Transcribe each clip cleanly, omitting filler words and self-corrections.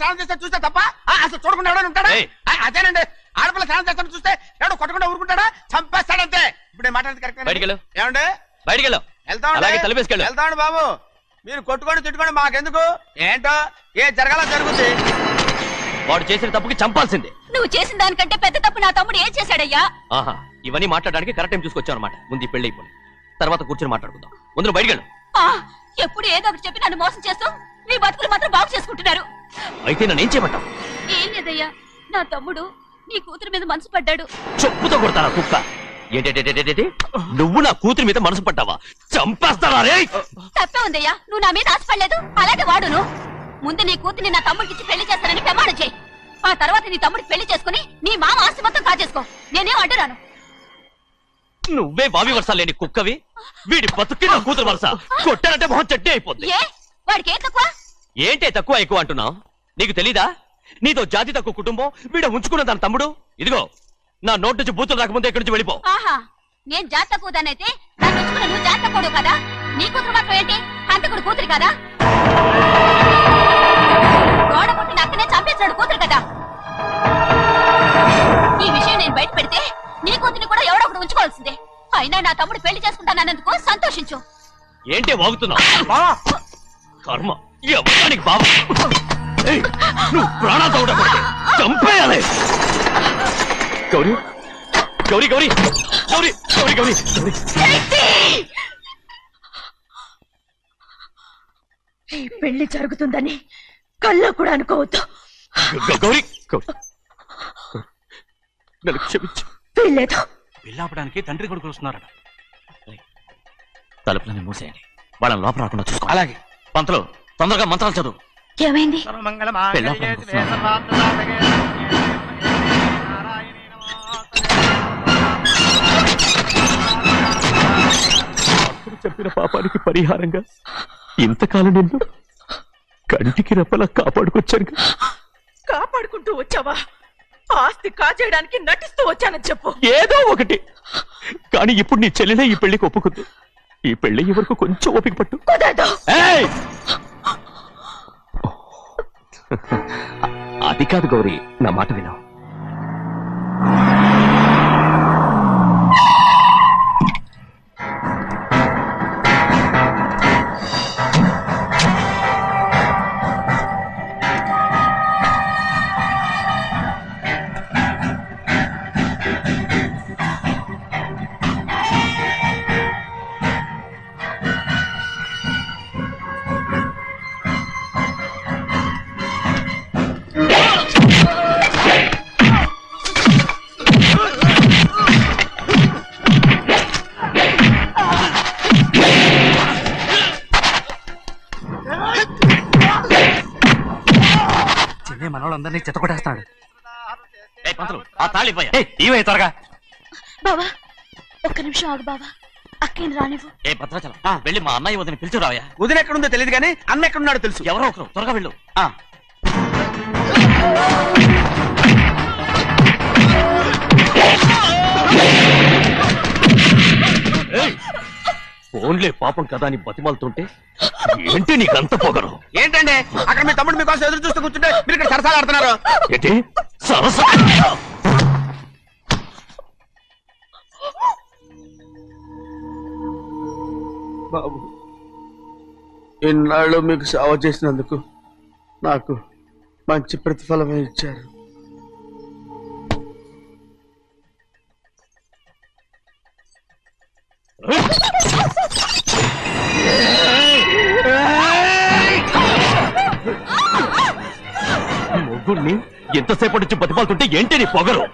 స్నానం చేస్తే చూస్తే తప్ప అసలు చూడకుండా ఎవడని ఉంటాడా? అదేనండి, ఆడపిల్ల స్నానం చేస్తాను చూస్తే ఎవడో కొట్టకుండా ఊరుకుంటాడా? చంపేస్తాడంతే. ఇప్పుడు నేను మాట్లాడేది కరెక్ట్ ఏమండి? వెళ్తామండి బాబు. మీరు కొట్టుకొని తిట్టుకొని మాకెందుకు? ఏంటో ఏ జరగాల జరుగుతుంది. వాడు చేసిన తప్పుకి చంపాల్సిందే. నువ్వు చేసిన దానికంటే పెద్ద తప్పు నా తమ్ముడు ఏం చేశాడయ్యా? ఆహా, ఇవన్నీ మాట్లాడడానికి కరెక్ట్ టైం చూసుకొచ్చావు అనమాట. ముందు పెళ్లి అయిపోయి తర్వాత కూర్చొని మాట్లాడుకుందాం. ముందు బయటకెళ్ళు. ఎప్పుడు ఏదో ఒకటి చెప్పి నన్ను మోసం చేస్తూ మీ బతుకులు మాత్రం బాగు చేసుకుంటున్నారు. అయితే నన్ను ఏం చేయమంటావు? ఏం లేదయ్యా, నా తమ్ముడు నీ కూతురు మీద మనసు పడ్డాడు. చెప్పుతో కొడతారా కుక్క? ఏంటి నువ్వు నా కూతురి మీద మనసు పడ్డావా? చంపేస్తారా రే? తప్పే ఉందయ్యా, నువ్వు నా మీద ఆశపడలేదు, అలాగే వాడును. ముందు నీ కూతుర్ని నా తమ్ముడికి పెళ్లి చేస్తానని ప్రమాణం చేయి. ఆ తర్వాత నీ తమ్ముడికి పెళ్లి చేసుకుని నీ మామ ఆస్తి మొత్తం కాజేసుకో. నేనేం అడ్డురాను. నువ్వే బావి వరుస లేని కుక్కవి. వీడి బతుక్కి నా కూతురు వరుస. కొట్టానంటే మొహం చట్నీ అయిపోద్ది. వాడికి ఏం తక్కువ? ఏంటే తక్కువ ఎక్కువ అంటున్నావు? నీకు తెలీదా? నీతో జాతి తక్కువ కుటుంబం వీడ ఉంచుకున్న దాని తమ్ముడు. ఇదిగో నా నోటి నుంచి బూతులు రాకముందే ఇక్కడి నుంచి వెళ్ళిపో. ఆహా, నేను జాతి తక్కువ దానైతే నన్ను ఉంచుకున్న నువ్వు జాతి తక్కువ కదా? నీ కూతురు మాత్రం ఏంటి? హంతకుడు కూతురు కదా? గోడ పుట్టిన అక్కనే చంపేశాడు కూతురు కదా? ఈ విషయం నేను బయట పెడితే నీ కూతురిని కూడా ఎవడో ఒకటి ఉంచుకోవాల్సిందే. అయినా నా తమ్ముడు పెళ్లి చేసుకుంటానన్నందుకు సంతోషించు. ఏంటి వాగుతున్నావు? కర్మ ఎవరికి బాబు. నువ్వు ప్రాణాలతో ఉండకూడదు, చంపేయాలి. గౌరీ గౌరీ గౌరీ గౌరీ గౌరీ గౌరీ ఈ పెళ్లి జరుగుతుందని కల్లో కూడా అనుకోవద్దు. గౌరీ నన్ను క్షమించు. వీల్లేదు. పెళ్ళాపడానికి తండ్రి కొడుకులు వస్తున్నారట. తలుపులని మూసేయండి, వాళ్ళని లోపల రాకుండా చూసుకో. అలాగే. పంతులు తొందరగా మంత్రాలు చదువు. ఏమైంది? అప్పుడు చెప్పిన పాపానికి పరిహారంగా ఇంతకాలం నిన్ను కంటికి రెప్పలా కాపాడుకొచ్చాను. కాపాడుకుంటూ వచ్చావా? ఆస్తి కాజేయడానికి నటిస్తూ వచ్చానని చెప్పు. ఏదో ఒకటి. కానీ ఇప్పుడు నీ చెల్లెలే ఈ పెళ్లికి ఒప్పుకుంది. ఈ పెళ్లి వరకు కొంచెం ఓపిక పట్టు. అది కాదు గౌరీ, నా మాట విను. మనోళ్ళందరినీ చెత్తకొట్టేస్తాడు. ఆ తాళి ఇవే త్వరగా. బావా ఒక్క నిమిషం ఆగు బావా, అక్కేం రానివ్వు. ఏ భద్రాచలం, వెళ్ళి మా అన్నయ్య వదిన పిలిచి రావయ్యా. వదిన ఎక్కడుందో తెలియదు కానీ అన్న ఎక్కడున్నాడో తెలుసు. ఎవరో ఒకరు, త్వరగా వెళ్ళు. ఫోన్లే పాపం కదా అని బతిమాలుతుంటే ఏంటి నీకంత పొగరు? ఏంటండి అక్కడ మీ తమ్ముడు మీకోసం ఎదురు చూస్తూ కూర్చుంటే మీరు ఇక్కడ సరసాలు ఆడుతున్నారు. ఏంటి సరస? బాబు, ఇన్నాళ్ళు మీకు సేవ చేసినందుకు నాకు మంచి ప్రతిఫలమే ఇచ్చారు. మొగ్గుణ్ణి ఎంతసేపటి నుంచి బతిమాలుతుంటే ఏంటి నీ పొగరు?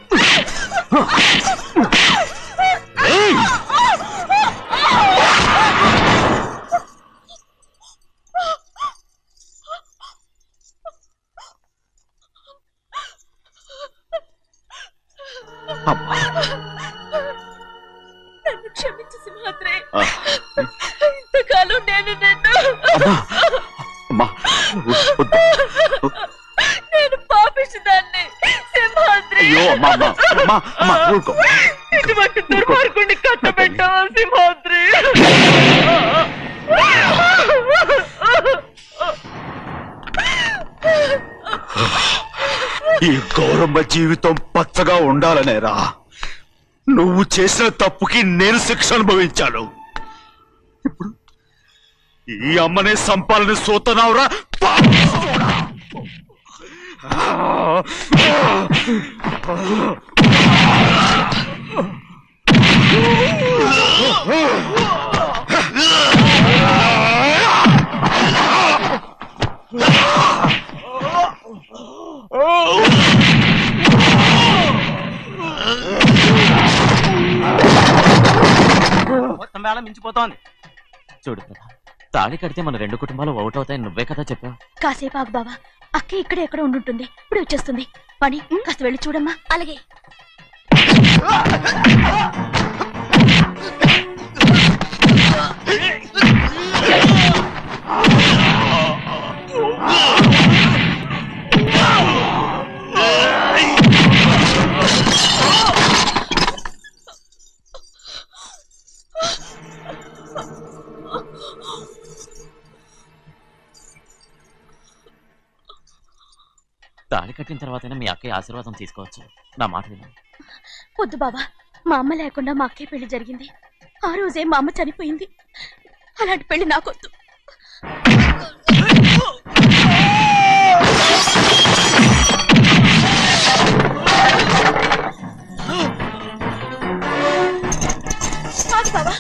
నన్ను క్షమించు సింహాద్రి. ఇంతకాలం నేను నేను పాపించదాన్ని సింహాద్రి. ఇటువంటి దుర్మార్గుడిని కట్టబెట్టావా సింహాద్రి? ఈ గౌరమ్మ జీవితం పచ్చగా ఉండాలనేరా నువ్వు చేసిన తప్పుకి నేను శిక్ష అనుభవించాను. ఇప్పుడు ఈ అమ్మనే సంపాలని సోతనావురా పాపిస్తోడా. మొత్తం వేళ మించిపోతోంది. చూడు కదా, తాళి కడితే మన రెండు కుటుంబాలు ఒకటవుతాయని నువ్వే కదా చెప్పావు. కాసేపు ఆగు బావా, అక్క ఇక్కడే ఎక్కడ ఉండుంటుంది, ఇప్పుడు వచ్చేస్తుంది. పని కాస్త వెళ్ళి చూడమ్మా. అలాగే. తాళి కట్టిన తర్వాతైనా మీ అక్కయ్య ఆశీర్వాదం తీసుకోవచ్చు. నా మాట విను. వద్దు బావా, మా అమ్మ లేకుండా మా అక్కయ్య పెళ్లి జరిగింది. ఆ రోజే మా అమ్మ చనిపోయింది. అలాంటి పెళ్లి నాకొద్దు. బావా,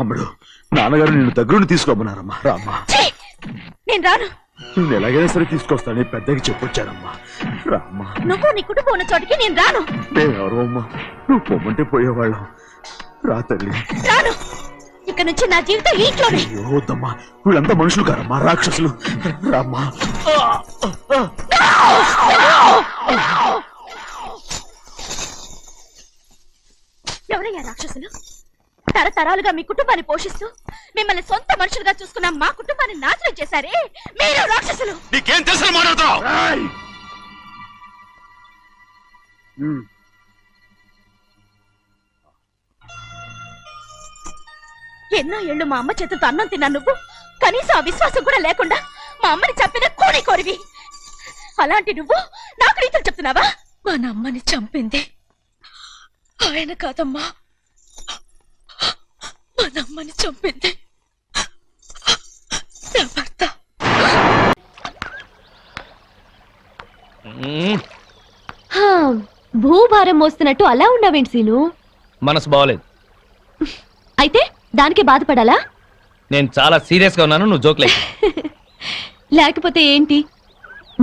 అమ్ముడు, నాన్నగారు నిన్ను దగ్గరుండి తీసుకోమన్నారమ్మా. రామ్మా. నేను రాను. నేను ఎలాగైనా సరే తీసుకొస్తానని పెద్దకి చెప్పొచ్చానమ్మా. రామ్మా. నువ్వు నీ కుటుంబం ఉన్న చోటికి నేను రాను. మేమెవరు అమ్మా, నువ్వు పొమ్మంటే పోయేవాళ్ళం. రా తల్లి. రాను. ఇక నుంచి నా జీవితం ఈ ఇంట్లోనే. అయ్యో వద్దమ్మా, వీళ్ళంతా మనుషులు కారమ్మా, రాక్షసులు. రామ్మా. ఎవరయ్యా రాక్షసులు? తరతరాలుగా మీ కుటుంబాన్ని పోషిస్తూ మిమ్మల్ని సొంత మనుషులుగా చూసుకున్న మా కుటుంబాన్ని నాశనం చేశారే మీరు రాక్షసులు. నీకేం తెలుసు మాట్లాడతావు? ఎన్నో ఏళ్ళు మా అమ్మ చేతులతో అన్నం తిన్నా నువ్వు కనీసం ఆ విశ్వాసం కూడా లేకుండా మా అమ్మని చంపిన కోడి కోరివి. అలాంటి నువ్వు నాకు రీతులు చెప్తున్నావా? మా అమ్మని చంపింది ఆయన కాదమ్మా, మా అమ్మని చంపింది నా భర్త. భూభారం మోస్తున్నట్టు అలా ఉన్నావేంటి సీను? మనసు బాగోలేదు. అయితే దానికి బాధపడాలా? నేను చాలా సీరియస్ గా ఉన్నాను, నువ్వు జోక్లే. లేకపోతే ఏంటి?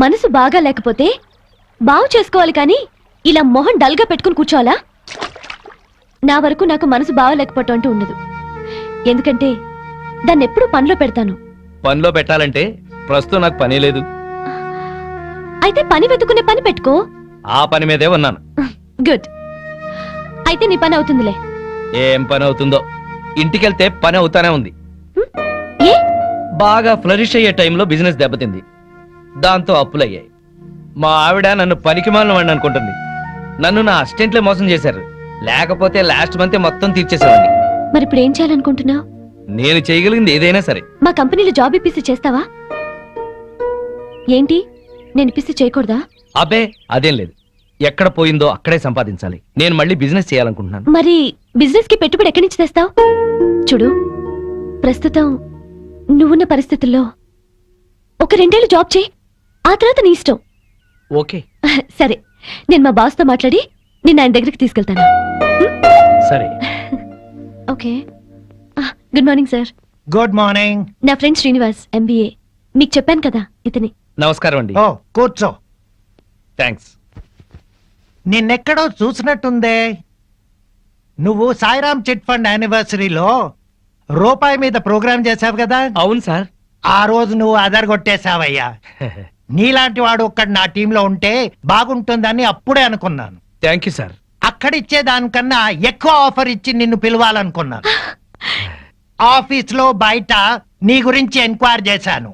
మనసు బాగా లేకపోతే బాగు చేసుకోవాలి కానీ ఇలా మొహం డల్గా పెట్టుకుని కూర్చోవాలా? నా వరకు నాకు మనసు బాగలేకపోవటం అంటూ ఉండదు. ఎందుకంటే దాన్ని ఎప్పుడూ పనిలో పెడతాను. పనిలో పెట్టాలంటే ప్రస్తుతం నాకు పని లేదు. అయితే పని వెతుకునే పని పెట్టుకో. ఆ పని మీదే ఉన్నాను. గుడ్. అయితే నీ పని అవుతుందిలే. ఏం పని అవుతుందో, ఇంటికెళ్తే పని అవుతానే ఉంది. ఏ? బాగా ఫ్లరిష్ అయ్యే టైంలో బిజినెస్ దెబ్బతింది, దాంతో అప్పులయ్యాయి. మా ఆవిడ నన్ను పనికిమాలిన వాడిని అనుకుంటుంది. నన్ను నా అసిస్టెంట్లే మోసం చేశారు, లేకపోతే లాస్ట్ మంత్ మొత్తం తీర్చేసేవాడిని. మరి ఇప్పుడు ఏం చేయాలనుకుంటున్నావు? నేను చేయగలిగింది ఏదైనా సరే. మా కంపెనీలో జాబ్ ఇప్పిస్తే చేస్తావా? ఏంటి, నేను ఇప్పిస్తే చేయకూడదా? అబ్బే అదేం లేదు. ఎక్కడ పోయిందో అక్కడే సంపాదించాలి. నేను మళ్ళీ బిజినెస్ చేయాలనుకుంటున్నాను. మరి బిజినెస్ కి పెట్టుబడి ఎక్కడి నుంచి తెస్తావు? చూడు, ప్రస్తుతం నువ్వున్న పరిస్థితుల్లో ఒక 2 ఏళ్ళు జాబ్ చేయి, ఆ తర్వాత నీ ఇష్టం. ఓకే సరే, నేను మా బాస్తో మాట్లాడి నిన్ను ఆయన దగ్గరికి తీసుకెళ్తాను. సరే. Okay. Good morning sir. Good morning. నా ఫ్రెండ్ శ్రీనివాస్, MBA. మీకు చెప్పాను కదా, ఇతని. నమస్కారం అండి. ఓ కూర్చో. థ్యాంక్స్. నిన్నెక్కడో చూసినట్టుందే. నువ్వు సాయిరామ్ చిట్ ఫండ్ యానివర్సరీలో రూపాయి మీద ప్రోగ్రామ్ చేసావు కదా. అవును సార్. ఆ రోజు నువ్వు అదరగొట్టేశావయ్యా. నీలాంటి వాడు ఒక్కడు నా టీంలో ఉంటే బాగుంటుందని అప్పుడే అనుకున్నాను. Thank you sir. అక్కడిచ్చే దానికన్నా ఎక్కువ ఆఫర్ ఇచ్చి నిన్ను పిలవాలనుకున్నాను. ఆఫీస్ లో బయట నీ గురించి ఎంక్వైరీ చేశాను.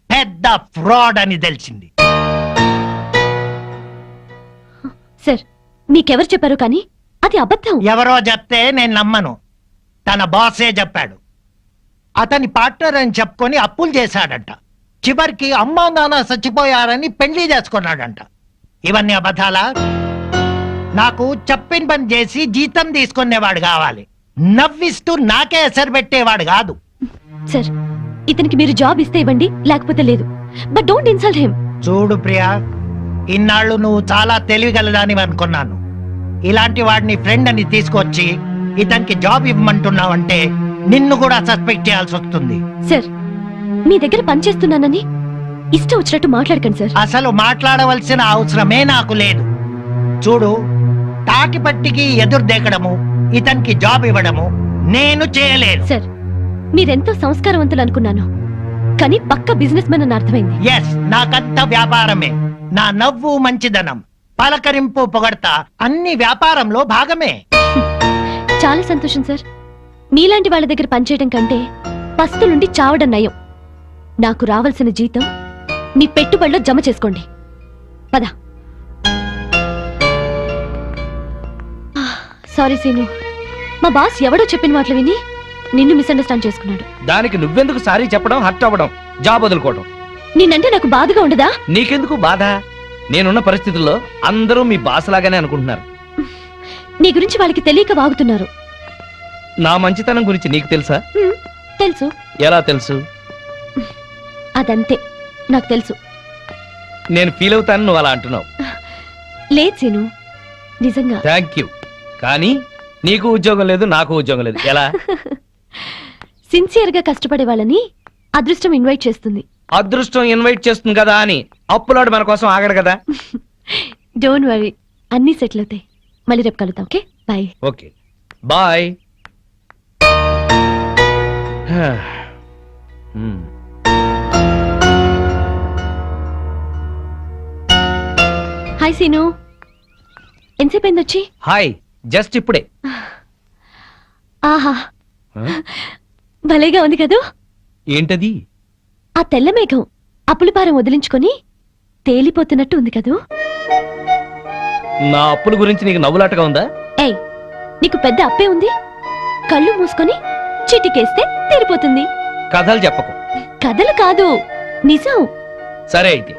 పెద్ద ఫ్రాడ్ అని తెలిసింది. సార్, మీకెవరు చెప్పారు? కానీ అది అబద్ధం. ఎవరో చెప్తే నేను నమ్మను. తన బాసే చెప్పాడు. అతని పార్ట్నర్ అని చెప్పుకొని అప్పులు చేశాడంట. చివరికి అమ్మా నాన్న చచ్చిపోయారని పెళ్లి చేసుకున్నాడంట. ఇవన్నీ అబద్ధాలా? నాకు చెప్పిన పని చేసి జీతం తీసుకునేవాడు కావాలి, నవ్విస్తూ నాకే ఎసరు పెట్టేవాడు కాదు. సార్, ఇతనికి మీరు జాబ్ ఇస్తే ఇవ్వండి, లేకపోతే లేదు. But don't insult him. చూడు ప్రియా, ఇన్నాళ్ళు నువ్వు చాలా తెలివిగలదాని అనుకున్నాను. ఇలాంటి వాడిని ఫ్రెండ్ అని తీసుకొచ్చి ఇతనికి జాబ్ ఇవ్వమంటున్నావంటే నిన్ను కూడా సస్పెక్ట్ చేయాల్సి వస్తుంది. సార్, మీ దగ్గర పనిచేస్తున్నానని ఇష్టం వచ్చినట్టు మాట్లాడకండి సార్. అసలు మాట్లాడవలసిన అవసరమే నాకు లేదు. చూడు, తాటిపట్టికి ఎదురు దేకడము, ఇతనికి జాబ్ ఇవ్వడము నేను చేయలేను. సార్, మీరెంతో సంస్కారవంతులు అనుకున్నాను, కానీ పక్క బిజినెస్ మెన్ అని అర్థమైంది. ఎస్, నాకంత వ్యాపారమే. నా నవ్వు మంచిదనం, పలకరింపు పొగడతా అన్ని వ్యాపారంలో భాగమే. చాలా సంతోషం సార్. మీలాంటి వాళ్ళ దగ్గర పనిచేయడం కంటే పస్తులుండి చావడం నయం. నాకు రావాల్సిన జీతం మీ పెట్టుబడిలో జమ చేసుకోండి. పద. సారీ సీను, మా బాస్ ఎవడో చెప్పిన మాటలు విని నిన్ను మిస్అండర్స్టాండ్ చేసుకున్నాడు. దానికి నువ్వెందుకు సారీ చెప్పడం, హర్ట్ అవ్వడం, జాబ్ వదులుకోవడం? నిన్నంటే నాకు బాధగా ఉండదా? నీకెందుకు బాధ? నేనున్న పరిస్థితుల్లో అందరూ మీ బాస్ లాగానే అనుకుంటున్నారు. నీ గురించి వాళ్ళకి తెలియక వాగుతున్నారు. నా మంచితనం గురించి నీకు తెలుసా? తెలుసు. ఎలా తెలుసు? అదంతే, నాకు తెలుసు. నేను ఫీల్ అవుతాను నువ్వు అలా అంటున్నావు. లేదు సీను, నిజంగా. Thank you. కానీ నీకు ఉద్యోగం లేదు, నాకు ఉద్యోగం లేదు. ఎలా? సిన్సియర్ గా కష్టపడే వాళ్ళని అదృష్టం ఇన్వైట్ చేస్తుంది. అదృష్టం ఇన్వైట్ చేస్తుంది కదా అని అప్పులాడు మన కోసం ఆగడు కదా. డోంట్ వరీ, అన్నీ సెటిల్ అవుతాయి. మళ్ళీ రేపు కలుద్దాం. Okay, bye. Okay bye. Hi Seenu, ఎంతసేపు అయింది వచ్చి? హాయ్, జస్ట్ ఇప్పుడే. ఆహా, భలేగా ఉంది కదూ. ఏంటది? ఆ తెల్ల మేఘం అప్పులపారం వదిలించుకొని తేలిపోతున్నట్టు ఉంది కదూ. నా అప్పుల గురించి నీకు నవ్వులాటగా ఉందా? ఏయ్, నీకు పెద్ద అప్పే ఉంది. కళ్ళు మూసుకొని చిటికేస్తే తీరిపోతుంది. కథలు చెప్పకు. కథలు కాదు, నిజం. సరే అయితే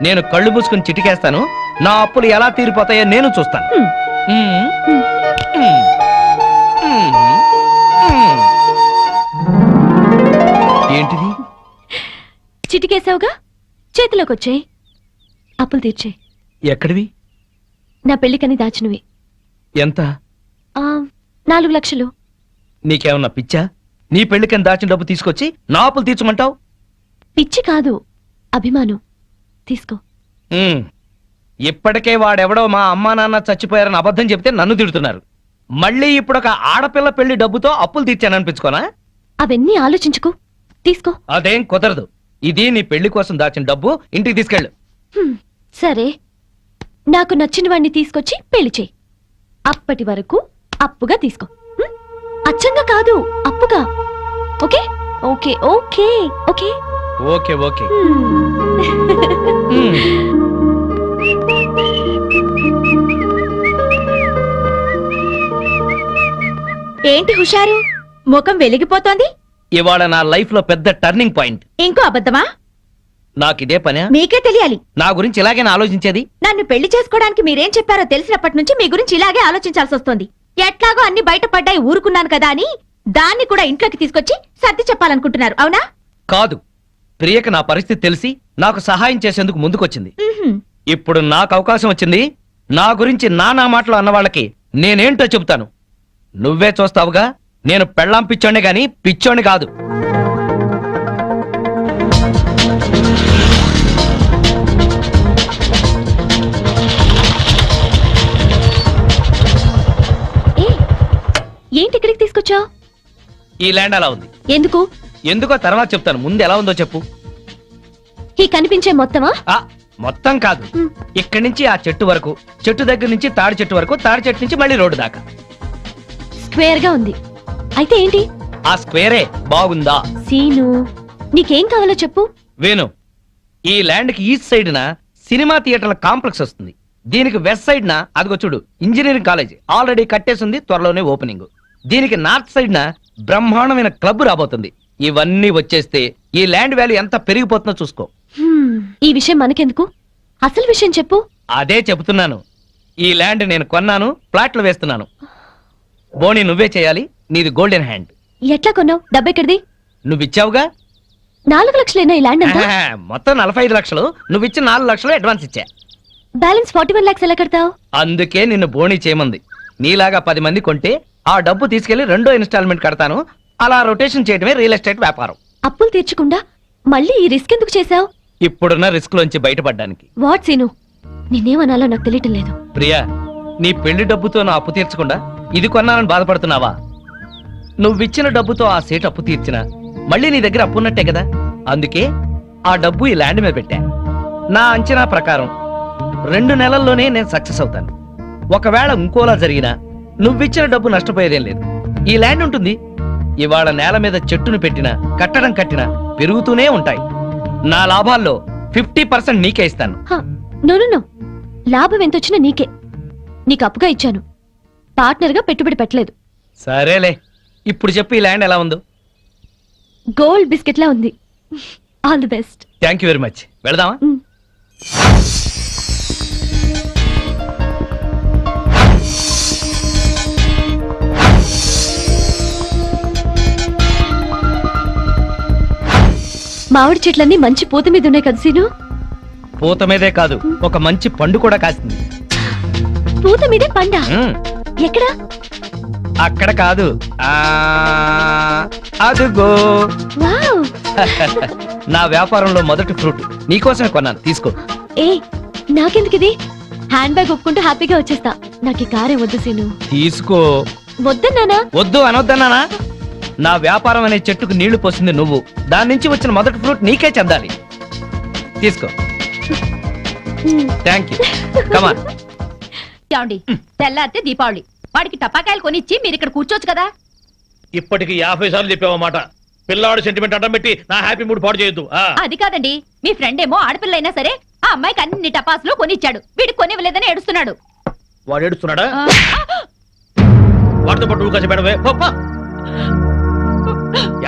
నేను కళ్ళు మూసుకుని చిటికేస్తాను. నా అప్పులు ఎలా తీరిపోతాయో నేను చూస్తాను. హ్మ్. ఏంటిది? చిటికేసావుగా, చేతిలోకి వచ్చాయి. అప్పులు తీర్చే. ఎక్కడివి? నా పెళ్లికని దాచినవి. ఎంత? 4 లక్షలు. నీకేమన్నా పిచ్చా? నీ పెళ్లికని దాచిన డబ్బు తీసుకొచ్చి నా అప్పులు తీర్చమంటావు? పిచ్చి కాదు, అభిమానం. తీసుకో. ఇప్పటికే వాడెవడో మా అమ్మా నాన్న చచ్చిపోయారని అబద్ధం చెప్తే నన్ను తిడుతున్నారు. మళ్ళీ ఇప్పుడు ఒక ఆడపిల్ల పెళ్లి డబ్బుతో అప్పులు తీర్చాననిపించుకోనా? అవన్నీ ఆలోచించుకో, తీసుకో. అదేం కుదరదు. ఇది నీ పెళ్లి కోసం దాచిన డబ్బు, ఇంటికి తీసుకెళ్ళు. సరే, నాకు నచ్చిన వాడిని తీసుకొచ్చి పెళ్లి చేయి. అప్పటి వరకు అప్పుగా తీసుకో. అచ్చంగా కాదు, అప్పుగా. Okay okay okay okay okay okay. ఏంటి హుషారు? ముఖం వెలిగిపోతోంది. ఇవాళ నా లైఫ్ లో పెద్ద టర్నింగ్ పాయింట్. ఇంకో అబద్ధమా? నాకిదే పనే? మీకే తెలియాలి. నా గురించి ఇలాగే ఆలోచించేది. నన్ను పెళ్లి చేసుకోవడానికి మీరేం చెప్పారో తెలిసినప్పటి నుంచి మీ గురించి ఇలాగే ఆలోచించాల్సి వస్తుంది. ఎట్లాగో అన్ని బయటపడ్డాయి ఊరుకున్నాను కదా అని దాన్ని కూడా ఇంట్లోకి తీసుకొచ్చి సర్ది చెప్పాలనుకుంటున్నారు, అవునా? కాదు, ప్రియకి నా పరిస్థితి తెలిసి నాకు సహాయం చేసేందుకు ముందుకొచ్చింది. ఉహుం. ఇప్పుడు నాకు అవకాశం వచ్చింది. నా గురించి నానా మాటలు అన్న వాళ్ళకి నేనేంటో చెబుతాను. నువ్వే చూస్తావుగా. నేను పెళ్ళాం పిచ్చోణ్ణి గాని పిచ్చోణ్ణి కాదు. ఏ ఏంటి ఇక్కడికి తీసుకొచ్చావు? ఈ ల్యాండ్ అలా ఉంది. ఎందుకు? ఎందుకో తర్వాత చెప్తాను. ముందు ఎలా ఉందో చెప్పు. ఈ కనిపించే మొత్తమా? ఆ మొత్తం కాదు, ఇక్కడి నుంచి ఆ చెట్టు వరకు, చెట్టు దగ్గర నుంచి తాడి చెట్టు వరకు, తాడి చెట్టు నుంచి మళ్ళీ రోడ్డు దాకా. స్క్వేర్ గా ఉంది. అయితే ఏంటి? ఆ స్క్వేరే బాగుందా? సీను, నీకేం కావాలో చెప్పు. వేణు, ఈ ల్యాండ్ కి ఈస్ట్ సైడ్ న సినిమా థియేటర్ల కాంప్లెక్స్ వస్తుంది. దీనికి వెస్ట్ సైడ్ న అదిగో చూడు ఇంజనీరింగ్ కాలేజ్ ఆల్రెడీ కట్టేసింది, త్వరలోనే ఓపెనింగ్. దీనికి నార్త్ సైడ్ న బ్రహ్మాండమైన క్లబ్ రాబోతుంది. ఇవన్నీ వచ్చేస్తే ఈ ల్యాండ్ వాల్యూ ఎంత పెరిగిపోతుందో చూసుకో. ఈ విషయం మనకెందుకు? అసలు విషయం చెప్పు. అదే చెబుతున్నాను. ఈ ల్యాండ్ నేను కొన్నాను, ప్లాట్లు వేస్తున్నాను. బోని నువ్వే చేయాలి, నీది గోల్డెన్ హ్యాండ్. ఎట్లా కొన్నావు? డబ్బెక్కడిది? నువ్విచ్చావుగా. 4 లక్షలైనా ఈ ల్యాండ్ అంతా? మొత్తం 45 లక్షలు, నువ్విచ్చిన 4 లక్షలు అడ్వాన్స్ ఇచ్చా. బ్యాలెన్స్ 41 లాక్స్ ఎలా కడతావు? అందుకే నిన్ను బోని చేయమంది. నీలాగా 10 మంది కొంటే ఆ డబ్బు తీసుకెళ్లి 2వ ఇన్స్టాల్మెంట్ కడతాను. అలా రొటేషన్ చేయడమే రియల్ ఎస్టేట్ వ్యాపారం. అప్పులు తీర్చకుండా మళ్ళీ ఈ రిస్క్ ఎందుకు చేశావు? ఇప్పుడున్న రిస్క్ లోంచి బయటపడ్డానికి. వాట్ సీను, నిన్నేమనాలో నాకు తెలియటం లేదు. ప్రియా, నీ పెళ్లి డబ్బుతో నా అప్పు తీర్చకుండా ఇది కొన్నానని బాధపడుతున్నావా? నువ్విచ్చిన డబ్బుతో ఆ సేటు అప్పు తీర్చినా మళ్ళీ నీ దగ్గర అప్పు ఉన్నట్టే కదా. అందుకే ఆ డబ్బు ఈ ల్యాండ్ మీద పెట్టా. నా అంచనా ప్రకారం 2 నెలల్లోనే నేను సక్సెస్ అవుతాను. ఒకవేళ ఇంకోలా జరిగినా నువ్విచ్చిన డబ్బు నష్టపోయేదేం లేదు. ఈ ల్యాండ్ ఉంటుంది. ఇవాళ నేల మీద చెట్టును పెట్టినా కట్టడం కట్టినా పెరుగుతూనే ఉంటాయి. నా లాభాల్లో 50% నీకే ఇస్తాను. నో నో నో, లాభం ఎంతొచ్చినా నీకే. నీకు అప్పుగా ఇచ్చాను, పార్ట్నర్ గా పెట్టుబడి పెట్టలేదు. సరేలే, ఇప్పుడు చెప్పు ఈ ల్యాండ్ ఎలా ఉందో. గోల్డ్ బిస్కెట్ లా ఉంది. All the best. Thank you very much. వెళదామా? మామిడి చెట్లన్నీ మంచి పూత మీద ఉన్నాయి కదా సీను? పూత మీదే కాదు, ఒక మంచి పండు కూడా కాసింది. పూత మీదే పండా? ఎక్కడ? అక్కడ కాదు, అదుగో. వావ్. నా వ్యాపారంలో మొదటి ఫ్రూట్ నీకోసమే కొన్నాను, తీసుకో. ఏ నాకెందుకు ఇది? హ్యాండ్ బ్యాగ్ ఒప్పుకుంటూ హ్యాపీగా వచ్చేస్తా. నాకు ఈ కారే వద్దు సీను. తీసుకో. వద్దన్నానా? వద్దు అనొద్దన్నానా? నా వ్యాపారం అనే చెట్టుకు నీళ్లు పోసింది నువ్వు. దాని నుంచి వచ్చిన మొదటి ఫ్రూట్ నీకే చెందాలి. తీసుకో. Thank you. కమాన్. ఏమండి, తెల్లారితే దీపావళి, వాడికి టపాకాయలు కొనిచ్చి మీరు ఇక్కడ కూర్చోవచ్చు కదా. ఇప్పటికి 50 సార్లు చెప్పావన్నమాట. పిల్లాడు సెంటిమెంట్ అడ్డం పెట్టి నా హ్యాపీ మూడ్ పాడు చేయొద్దు. అది కాదండి, మీ ఫ్రెండ్ ఏమో ఆడపిల్ల అయినా సరే ఆ అమ్మాయికి అన్ని టపాసులు కొనిచ్చాడు, వీడికి కొనివ్వలేదని ఏడుస్తున్నాడు. వాడు ఏడుస్తున్నాడా? వాడితో పాటు నువ్వు కాసి పెడవే.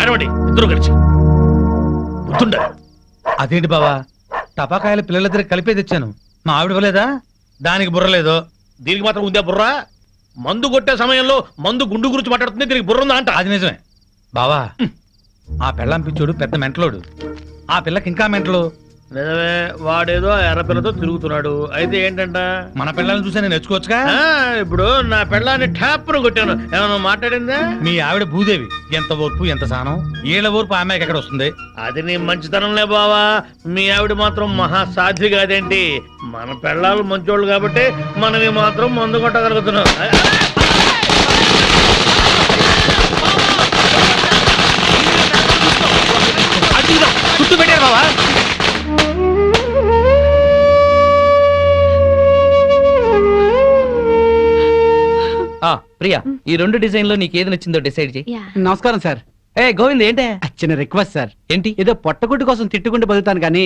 ఏడవండి ఇద్దరు కలిసి. గుర్తుండ. అదేంటి బావా, టపాకాయలు పిల్లల దగ్గర కలిపే తెచ్చాను. మా ఆవిడ ఇవ్వలేదా? దానికి బుర్రలేదు. దీనికి మాత్రం ఉందే బుర్రా? మందు కొట్టే సమయంలో మందు గుండు గురించి మాట్లాడుతుంది, దీనికి బుర్ర ఉందా అంట. అది నిజమే బావా. ఆ పెళ్ళం పిచ్చోడు పెద్ద మెంటలోడు. ఆ పిల్లకి ఇంకా మెంటలు. నిజమే, వాడేదో ఎర్రపిల్లతో తిరుగుతున్నాడు. అయితే ఏంటంట? మన పిల్లల్ని చూసా నేను నేర్చుకోవచ్చుగా. ఇప్పుడు నా పెళ్ళాన్ని ట్యాప్ను కొట్టాను, ఏమన్నా మాట్లాడిందా? మీ ఆవిడ భూదేవి, ఎంత ఓర్పు ఎంత సహనం. ఏళ్ళ ఓర్పు ఆ అమ్మాయికి ఎక్కడ వస్తుంది? అది నీ మంచితనంలే బావా. మీ ఆవిడ మాత్రం మహాసాధ్వి కాదేంటి? మన పెళ్ళాలు మంచోళ్ళు కాబట్టి మనవి మాత్రం మందు కొట్టగలుగుతున్నాం. గుర్తు పెట్టారు బావా. ప్రియా, ఈ 2 డిజైన్ లో నీకు ఏది నచ్చిందో డిసైడ్ చేయి. నమస్కారం సార్. ఏ గోవింద్, ఏంటే? చిన్న రిక్వెస్ట్ సార్. ఏంటి? ఏదో పొట్టగుడ్డు కోసం తిట్టుకుంటూ బతుకుతాను కానీ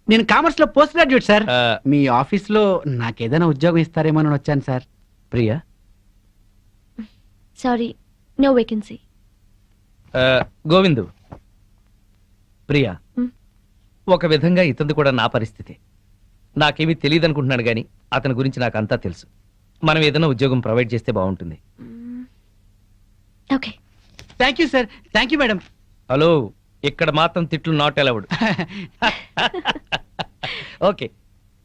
నేను కామర్స్ లో పోస్ట్ గ్రాడ్యుయేట్ సార్. మీ ఆఫీస్ లో నాకేదైనా ఉద్యోగం ఇస్తారేమో అని వచ్చాను sir. Priya, sorry, no vacancy. Govindu, Priya, మ్. ఒక విధంగా ఇతను కూడా నా పరిస్థితి. నాకేమీ తెలియదు అనుకుంటున్నాడు గాని అతని గురించి నాకు అంతా తెలుసు. మనం ఏదైనా ఉద్యోగం ప్రొవైడ్ చేస్తే బాగుంటుంది. Okay. Thank you sir, thank you madam. Hello, ఇక్కడ మాత్రం తిట్లు నాట్ అలౌడ్. ఓకే,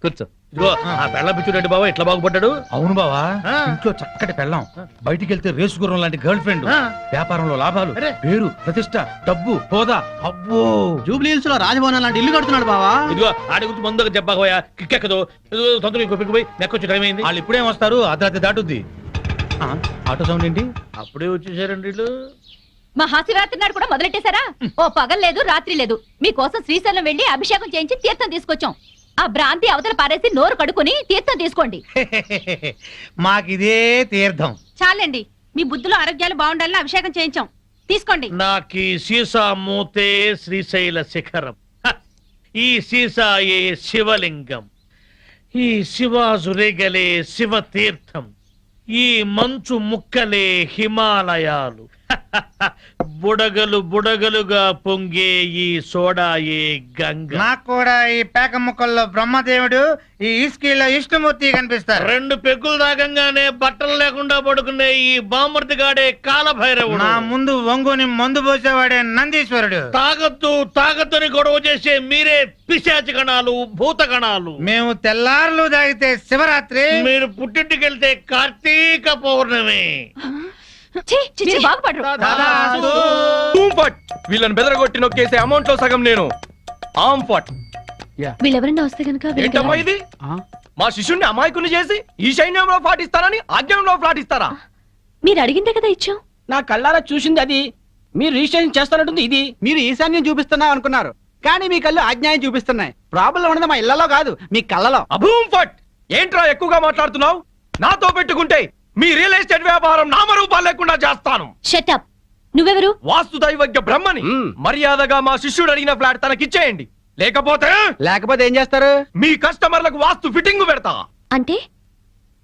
కూర్చో. ఇదిగో ఆ పెళ్ళ పిచ్చుడండి బాబా ఎట్లా బాగుపడ్డాడు. అవును బావా, ఆ. ఇంట్లో చక్కటి పెళ్ళం, బయటికి వెళ్తే రేసు గుర్రం లాంటి గర్ల్ ఫ్రెండ్, ఆ. వ్యాపారంలో లాభాలు, అరే. పేరు, ప్రతిష్ట, డబ్బు, హోదా. అబ్బో, జూబ్లీహిల్స్ లో రాజభవనం లాంటి ఇల్లు కడుతున్నాడు బావా. ఇదిగో ఆడి గురించి ముందుగా చెప్పకపోయా కిక్కెక్కదు. తొందరగా ఇంకో పిక్కు పోయి నెక్కొచ్చి టైం అయింది. వాళ్ళు ఇప్పుడేం వస్తారు, అర్ధరాత్రి దాటుద్ది. ఆ, ఆటో సౌండ్ ఏంటి? అప్పుడే వచ్చేసారండి వీళ్ళు. మహాశివరాత్రి నాడు కూడా మొదలెట్టేశారా? ఓ పగలు లేదు రాత్రి లేదు, మీకోసం శ్రీశైలం వెళ్లి అభిషేకం చేయించి తీర్థం తీసుకొచ్చాం. ఆ భ్రాంతి అవతల పారేసి నోరు కడుకొని తీర్థం తీసుకోండి. మాకిదే తీర్థం. చాలండి, మీ బుద్ధులు ఆరోగ్యాలు బాగుండాలని అభిషేకం చేయించాం. తీసుకోండి. నాకీ సీసా మూతే శ్రీశైల శిఖరం, హ! ఈ సీసాయే శివలింగం, ఈ శివాజురేగలే శివ తీర్థం, ఈ మంచు ముక్కలే హిమాలయాలు, హ! బుడగలు బుడగలుగా పొంగే ఈ సోడాయే గంగ. నాకు కూడా ఈ పేక ముక్కల్లో బ్రహ్మదేవుడు, ఈ ఇస్కీలో విష్ణుమూర్తి కనిపిస్తారు. 2 పెగ్గులు తాగంగానే బట్టలు లేకుండా పడుకునే ఈ బామర్తిగాడే కాలభైరవుడు. నా ముందు వంగుని మందు పోసేవాడే నందీశ్వరుడు. తాగొద్దు తాగొద్దని గొడవ చేసే మీరే పిశాచి గణాలు, భూత గణాలు. మేము తెల్లారులు తాగితే శివరాత్రి, మీరు పుట్టింటికెళ్తే కార్తీక పౌర్ణమి. ఛీ, మీరు బాగుపడరు. తదాస్తు. వీళ్ళని బెదరగొట్టి నొక్కేసే అమౌంట్ లో సగం నేను. ఆంఫట్. వీళ్ళెవరన్నా వస్తే కనుక ఏంటమ్మా ఇది? మా శిష్యుణ్ణి అమాయకుని చేసి ఈ సైన్యంలో పాటిస్తారని ఆజ్ఞంలో పాటిస్తారా? మీరు అడిగిందే కదా ఇచ్చాం. నా కళ్ళారా చూసింది అది. మీరు రిజిస్ట్రేషన్ చేస్తానంటుంది ఇది. మీరు ఈశాన్యం చూపిస్తున్నా అనుకున్నారు, కానీ మీ కళ్ళు ఆజ్ఞాయం చూపిస్తున్నాయి. ప్రాబ్లం ఉన్నది మా ఇళ్లలో కాదు, మీ కళ్ళలో. అభూంఫట్. ఏంట్రా ఎక్కువగా మాట్లాడుతున్నావు? నాతో పెట్టుకుంటే మీ రియల్ ఎస్టేట్ వ్యాపారం నామరూపాలు లేకుండా చేస్తాను. షటప్. నువ్వెవరు? వాస్తు దైవజ్ఞ బ్రహ్మని. మర్యాదగా మా శిష్యుడు అడిగిన ఫ్లాట్ తనకిచ్చేయండి, లేకపోతే ఏం చేస్తారు? మీ కస్టమర్లకు వాస్తు ఫిట్టింగ్ పెడతా. అంటే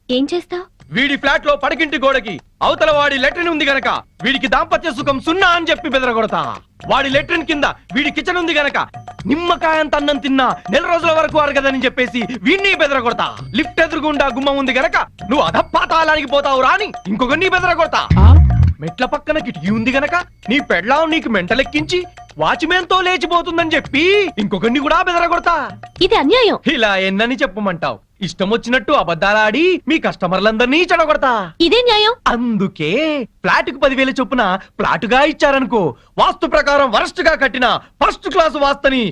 ఏం చేస్తావ్? వీడి ఫ్లాట్ లో పడకింటి గోడకి అవతల వాడి లెట్రిన్ ఉంది గనక వీడికి దాంపత్య సుఖం 0 అని చెప్పి బెదరగొడతా. వాడి లెట్రిన్ కింద వీడి కిచెన్ ఉంది గనక నిమ్మకాయంత అన్నం తిన్నా 4 రోజుల వరకు అరగదని చెప్పేసి వీడిని బెదరగొడతా. లిఫ్ట్ ఎదురుగుండా గుమ్మం ఉంది గనక నువ్వు అధపాతాళానికి పోతావు రాని ఇంకొకరిని బెదరగొడతా. మెట్ల పక్కన కిటికీ ఉంది గనక నీ పెళ్ళాం నీకు మెంటలెక్కించి వాచ్మెన్ తో లేచిపోతుందని చెప్పి ఇంకొకరిని కూడా బెదరగొడతా. ఇది అన్యాయం. ఇలా ఎన్నని చెప్పమంటావు? ఇష్టం వచ్చినట్టు అబద్ధాలాడి మీ కస్టమర్లందరినీ చెడగొడతా. ఇదే న్యాయం. అందుకే ఫ్లాట్ కు 10,000 చొప్పున ఫ్లాటుగా ఇచ్చారనుకో, వాస్తు ప్రకారం వరస్ట్ గా కట్టిన ఫస్ట్ క్లాస్ వాస్తుని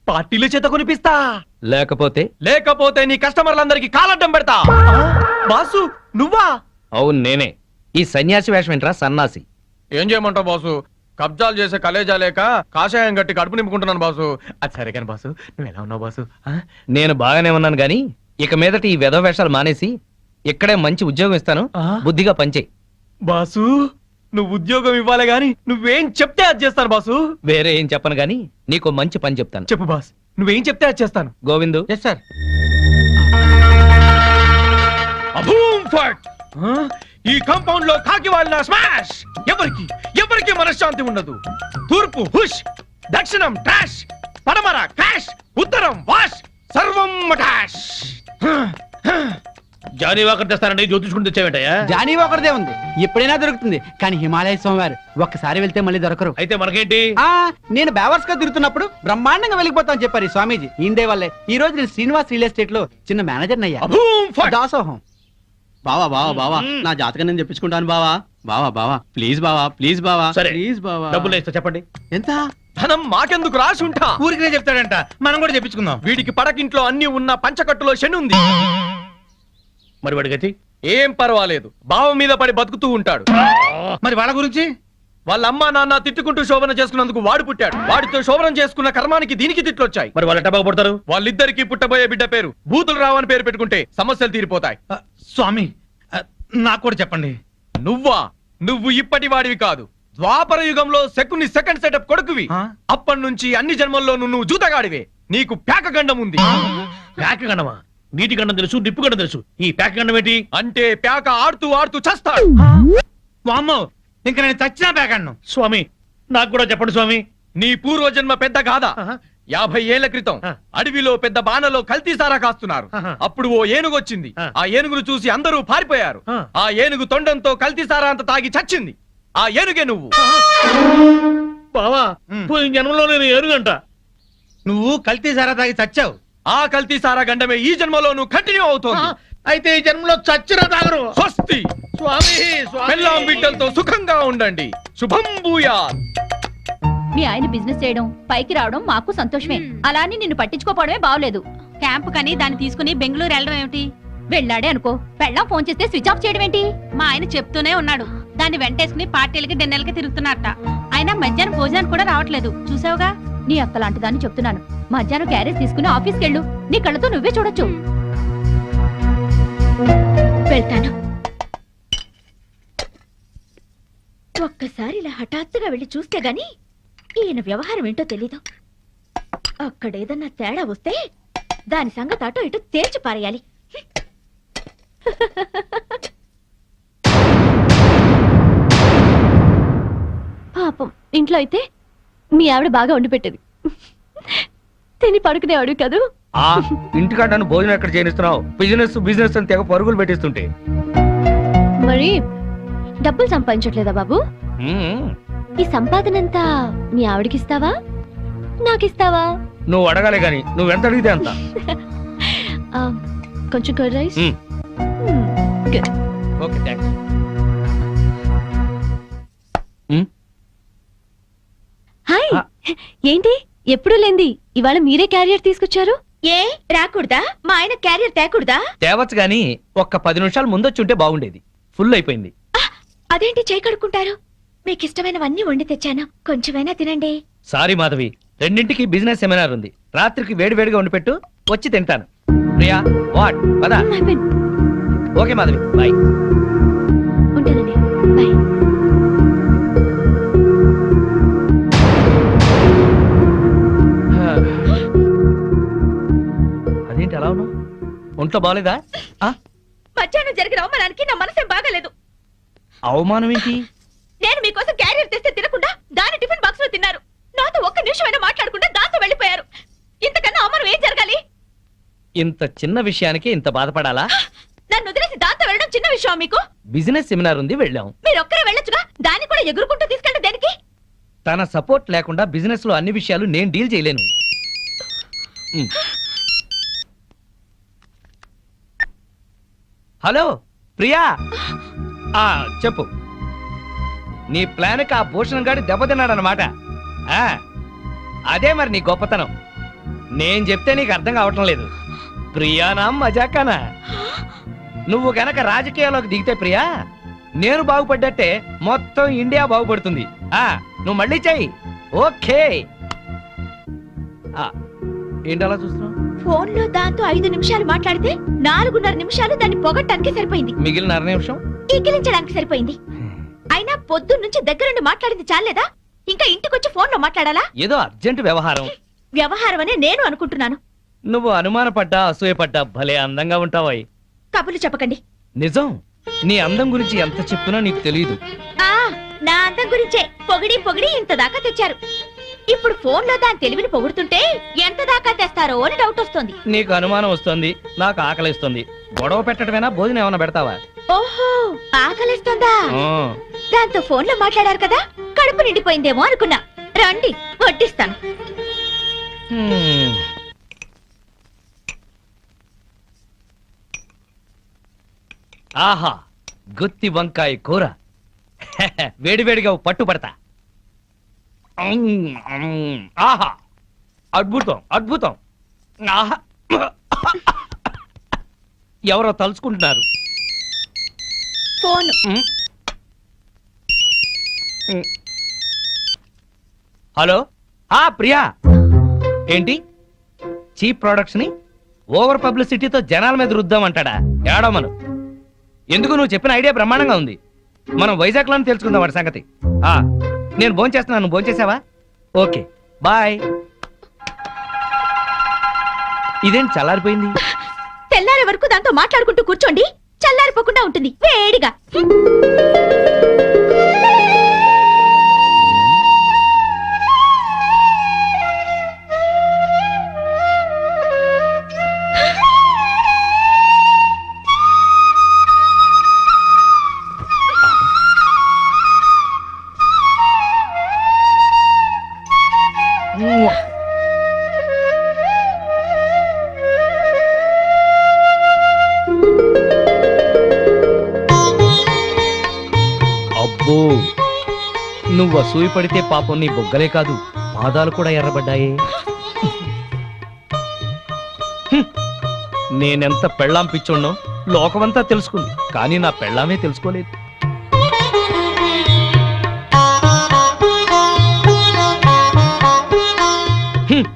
పార్టీల చేత కొనిపిస్తా. లేకపోతే నీ కస్టమర్లందరికి కాలడ్డం పెడతా. బాసు నువ్వా? అవును నేనే. ఈ సన్యాసి వేషం ఏంట్రా సన్నాసి? ఏం చేయమంటావు బాసు? కబ్జాలు చేసే కలేజా లేక కాషాయం గట్టి కడుపు నింపుకుంటున్నాను బాసు. అది సరే కానీ బాసు, నువ్వు ఎలా ఉన్నావు బాసు? నేను బాగానే ఉన్నాను గాని ఇక మీదట ఈ వెధవ వేషాలు మానేసి ఇక్కడే మంచి ఉద్యోగం ఇస్తాను, బుద్ధిగా పనిచేయి. బాసు నువ్వు ఉద్యోగం ఇవ్వాలి గాని నువ్వేం చెప్తే అది చేస్తాను బాసు. వేరే ఏం చెప్పను గాని నీకు మంచి పని చెప్తాను. చెప్పు బాస్, నువ్వేం చెప్తే అది చేస్తాను. గోవిందు. Yes sir. ఈ కాంపౌండ్ లో కాకి వాళ్ళ స్మాష్. ఎవరికి మనశ్శాంతి ఉండదు. తూర్పు హుష్, దక్షిణం ట్రాష్, పడమర క్రాష్, ఉత్తరం వాష్, సర్వం మటాష్. జానీ వాకర్ తెస్తానండి, జ్యోతిష్కుని తెచ్చావేంటయ్యా? జానీ ఒకరిదే ఉంది, ఎప్పుడైనా దొరుకుతుంది. కానీ హిమాలయ స్వామివారు ఒక్కసారి వెళ్తే మళ్ళీ దొరకరు. అయితే మనకేంటి? నేను బేవర్స్ గా తిరుగుతున్నప్పుడు బ్రహ్మాండంగా వెళ్ళిపోతాను చెప్పారు ఈ స్వామీజీ. ఇందే వల్లే ఈ రోజు నేను శ్రీనివాస్ రియల్ ఎస్టేట్ లో చిన్న మేనేజర్ అయ్యా. దాసోహం. బావా నా జాతకం నేను చెప్పించుకుంటాను బావా ప్లీజ్ బావా సరే, ప్లీజ్ బావా. డబ్బులు ఇస్తా, చెప్పండి ఎంత? ధనం మాకెందుకు రాసి ఉంటా. ఊరికే చెప్తాడంట, మనం కూడా చెప్పించుకుందాం. వీడికి పడకింట్లో అన్ని ఉన్న పంచకట్టులో శని ఉంది. మరి వాడి గతి? ఏం పర్వాలేదు, బావ మీద పడి బతుకుతూ ఉంటాడు. మరి వాళ్ళ గురించి? వాళ్ళ అమ్మా నాన్న తిట్టుకుంటూ శోభన చేసుకున్నందుకు వాడు పుట్టాడు. వాడితో శోభనం చేసుకున్న కర్మానికి దీనికి తిట్లొచ్చాయి. మరి వాళ్ళు ఎట్ట బాగుపడతారు? వాళ్ళిద్దరికి పుట్టబోయే బిడ్డ పేరు బూతులు రావని పేరు పెట్టుకుంటే సమస్యలు తీరిపోతాయి. స్వామి నాకు కూడా చెప్పండి. నువ్వు ఇప్పటి వాడివి కాదు, ద్వాపర యుగంలో శకుని సెకండ్ సెటప్ కొడుకువి. అప్పటి నుంచి అన్ని జన్మల్లో నువ్వు జూతగాడివే. నీకు పేక గండం ఉంది. పేక గండమా? నీటి గండం తెలుసు, నిప్పు గండం తెలుసు, ఈ పేక గండం ఏంటి? అంటే పేక ఆడుతూ చస్తాడు. వామ్మో, ఇంకా నేను చచ్చినా పేకన్ను. స్వామి నాకు కూడా చెప్పండి స్వామి. నీ పూర్వజన్మ పెద్ద గాథ. 50 ఏళ్ల క్రితం అడవిలో పెద్ద బాణలో కల్తీ సారా కాస్తున్నారు. అప్పుడు ఓ ఏనుగు వచ్చింది. ఆ ఏనుగును చూసి అందరూ పారిపోయారు. ఆ ఏనుగు తొండంతో కల్తీ సారా అంత తాగి చచ్చింది. ఆ ఏనుగే నువ్వు. బావా పోయిన జన్మలో నేను ఏనుగంట. నువ్వు కల్తీ సారా తాగి చచ్చావు. ఆ కల్తీ సారా గండమే ఈ జన్మలో నువ్వు కంటిన్యూ అవుతోంది. అయితే ఈ జన్మలో చచ్చినా తాగరు. స్వస్తి. స్వామి పెళ్ళాం బిడ్డలతో సుఖంగా ఉండండి. శుభం భూయాత్. మీ ఆయన బిజినెస్ చేయడం పైకి రావడం మాకు సంతోషమే. అలా అని నిన్ను పట్టించుకోపోవడమే బాగలేదు. క్యాంప్ కని దాన్ని తీసుకుని బెంగళూరు వెళ్ళడం ఏమిటి? వెళ్ళాడే అనుకో, పెళ్ళాం ఫోన్ చేస్తే స్విచ్ ఆఫ్ చేయడం ఏంటి? మా ఆయన చెప్తూనే ఉన్నాడు. దాన్ని వెంటేసుకుని పార్టీలకి డిన్నర్లకి తిరుగుతున్నారట. ఆయన మధ్యాహ్నం భోజనానికి కూడా రావట్లేదు. చూసావుగా? నీ అక్క లాంటి దాన్ని చెప్తున్నాను. మధ్యాహ్నం క్యారేజ్ తీసుకుని ఆఫీస్కి వెళ్ళు. నీ కళ్ళతో నువ్వే చూడొచ్చు. వెళ్తాను. ఒక్కసారి ఇలా హఠాత్తుగా వెళ్ళి చూస్తే గాని ఈయన వ్యవహారం ఏంటో తెలీదు. అక్కడేదన్నా తేడా వస్తే దాని సంగతి అటో ఇటో తేల్చి పారేయాలి. పాపం ఇంట్లో అయితే మీ ఆవిడ బాగా వండి పెట్టేది. తిని పడుకునేవాడు కదూ. ఆ ఇంటికాడ నన్ను భోజనం ఎక్కడ చేయనిస్తున్నావు? బిజినెస్ బిజినెస్ అని తెగ పరుగులు పెట్టిస్తుంటే. మరి డబ్బులు సంపాదించట్లేదా బాబు? ఈ సంపాదనంతా మీ ఆవిడకిస్తావా, నాకిస్తావా? నువ్వు అడగాలే గాని నువ్వెంత అడిగితే అంత. కొంచెం curd rice. Good. Okay thanks. Hi. ఏంటి ఎప్పుడు లేంది ఇవాళ మీరే క్యారియర్ తీసుకొచ్చారు? ఏ రాకూడదా? మా ఆయన క్యారియర్ తేకూడదా? తేవచ్చు గాని ఒక్క 10 నిమిషాలు ముందొచ్చుంటే బాగుండేది. ఫుల్ అయిపోయింది. అదేంటి చేయి కడుక్కుంటారు? మీకు ఇష్టమైనవన్నీ వండి తెచ్చాను, కొంచెమైనా తినండి. సారీ మాధవి, 2ంటికి బిజినెస్ సెమినార్ ఉంది. రాత్రికి వేడివేడిగా వండి పెట్టు, వచ్చి తింటాను. ప్రియా వాట్ పద. Okay Madhavi, bye. ఉంటానండి, బాయ్. అదేంటి అలా ఉన్నావు? ఒంట్లో బాగలేదా? మధ్యాహ్నం జరిగిన అవమానానికి నా మనసేం బాగాలేదు. అవమానం ఏంటి? నేను మీకోసం క్యారియర్ తెస్తే తినకుండా దాని టిఫిన్ బాక్స్ లో తిన్నారు. నాతో ఒక్క నిమిషమైనా మాట్లాడకుండా దాంతో వెళ్ళిపోయారు. ఇంతకన్నా అవమానం ఏం జరగాలి? ఇంత చిన్న విషయానికి ఇంత బాధపడాలా? నన్ను వదిలేసి దాంతో వెళ్ళడం చిన్న విషయం మీకు? బిజినెస్ సెమినార్ ఉంది, వెళ్ళాం. మీరు ఒక్కరే వెళ్ళొచ్చుగా, దాన్ని కూడా ఎగురుకుంటూ తీసుకెళ్ళడం దేనికి? తన సపోర్ట్ లేకుండా బిజినెస్ లో అన్ని విషయాలు నేను డీల్ చేయలేను. హలో ప్రియా, చెప్పు. నీ ప్లాన్కి ఆ భూషణం గాడి దెబ్బతిన్నాడనమాట. అదే మరి నీ గొప్పతనం. నేను చెప్తే నీకు అర్థం కావటం లేదు. ప్రియానా మజాకానా? నువ్వు గనక రాజకీయాల్లోకి దిగితే ప్రియా, నేను బాగుపడ్డట్టే మొత్తం ఇండియా బాగుపడుతుంది. నువ్వు మళ్ళీ చెయ్యి. ఓకే. ఏంటి అలా చూస్తున్నావు? ఫోన్ లో దాంతో 5 నిమిషాలు మాట్లాడితే 4.5 నిమిషాలు దాన్ని పొగట్టడానికి సరిపోయింది. మిగిలిన 1/2 నిమిషం ఈకిలించడానికి సరిపోయింది. అయినా పొద్దున్న నుంచి దగ్గరుండి మాట్లాడింది చాలేదా? ఇంకా ఇంటికొచ్చి ఫోన్ లో మాట్లాడాలా? ఏదో అర్జెంట్ వ్యవహారం. వ్యవహారం అనే నేను అనుకుంటున్నాను. నువ్వు అనుమానపడ్డా అసూయపడ్డా భలే అందంగా ఉంటావాయి. కబుర్లు చెప్పకండి. నిజం, నీ అందం గురించి ఎంత చెప్పినా నీకు తెలియదు. నా అందం గురించే పొగిడి పొగిడి ఇంత దాకా తెచ్చారు. ఇప్పుడు ఫోన్ లో దాని తెలివిని పొగుడుతుంటే ఎంత దాకా తెస్తారో అని డౌట్ వస్తుంది. నీకు అనుమానం వస్తుంది, నాకు ఆకలిస్తుంది. గొడవ పెట్టడమేనా, భోజనం ఏమైనా పెడతావా? ఓహో, ఆకలిస్తుందా? దాంతో ఫోన్ లో మాట్లాడారు కదా, కడుపు నిండిపోయిందేమో అనుకున్నా. రండి వడ్డిస్తాను. ఆహా, గుత్తి వంకాయ కూర. వేడివేడిగా పట్టుపడతా. ఆహా, అద్భుతం అద్భుతం. ఆహా, ఎవరో తలుచుకుంటున్నారు. ఫోన్. హలో. ప్రియా, ఏంటి చీప్ ప్రొడక్ట్స్ ని ఓవర్ పబ్లిసిటీతో జనాల మీద రుద్దామంటాడా? ఏడమను. ఎందుకు? నువ్వు చెప్పిన ఐడియా బ్రహ్మాండంగా ఉంది. మనం వైజాగ్ లోనే తెలుసుకుందాం వాడి సంగతి. నేను భోంచేస్తున్నాను, నువ్వు భోంచేసావా? Okay bye. ఇదేంటి చల్లారిపోయింది? తెల్లారే వరకు దాంతో మాట్లాడుకుంటూ కూర్చోండి, చల్లారిపోకుండా ఉంటుంది వేడిగా. నువ్వు అసూయ పడితే పాపం నీ బొగ్గలే కాదు పాదాలు కూడా ఎర్రబడ్డాయే. హ్మ్. నేనెంత పెళ్ళాం పిచ్చోడ్నో లోకమంతా తెలుసుకుంది, కానీ నా పెళ్ళామే తెలుసుకోలేదు. హ్మ్.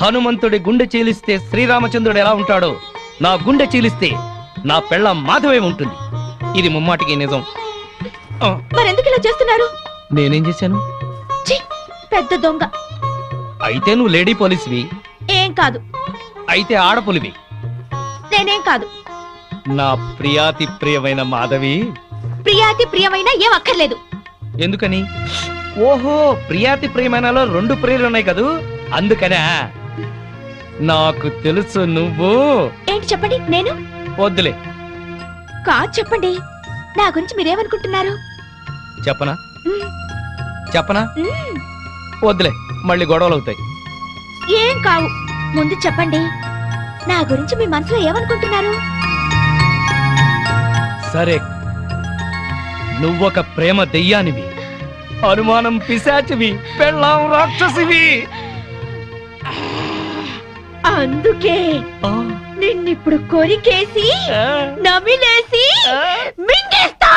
హనుమంతుడి గుండె చీలిస్తే శ్రీరామచంద్రుడు ఎలా ఉంటాడో నా గుండె చీలిస్తే నా పెళ్ళాం మాధవే ఉంటుంది. ఇది ముమ్మాటికి నిజం. ఆ, మరెందుకు ఇలా చేస్తున్నారు? నేనేం చేశాను? ఛీ, పెద్ద దొంగ. అయితే నువ్వు లేడీ పోలీసువి, ఏం కాదు. అయితే ఆడపులివి. నేనేం కాదు. నా ప్రియాతి ప్రియమైన మాధవి. ప్రియాతి ప్రియమైన ఏం అక్కర్లేదు. ఎందుకని? ఓహో, ప్రియాతి ప్రియమైనలో 2 ప్రియులు ఉన్నాయి కదూ, అందుకనా? నాకు తెలుసు నువ్వు. ఏంటి చెప్పండి. నేను వద్దులే. కాదు చెప్పండి. నా గురించి మీరేమనుకుంటున్నారు? చెప్పనా? మ్మ్. చెప్పనా? మ్మ్. వద్దులే, మళ్ళీ గొడవలు అవుతాయి. ఏం కావు. ముందు చెప్పండి, నా గురించి మీ మనసులో ఏమనుకుంటున్నారు? సరే, నువ్వొక ప్రేమ దెయ్యానివి, అనుమానం పిశాచివి, పెళ్ళాం రాక్షసివి. అందుకే నిన్నిప్పుడు కొరికేసి నమిలేసి మింగేస్తా.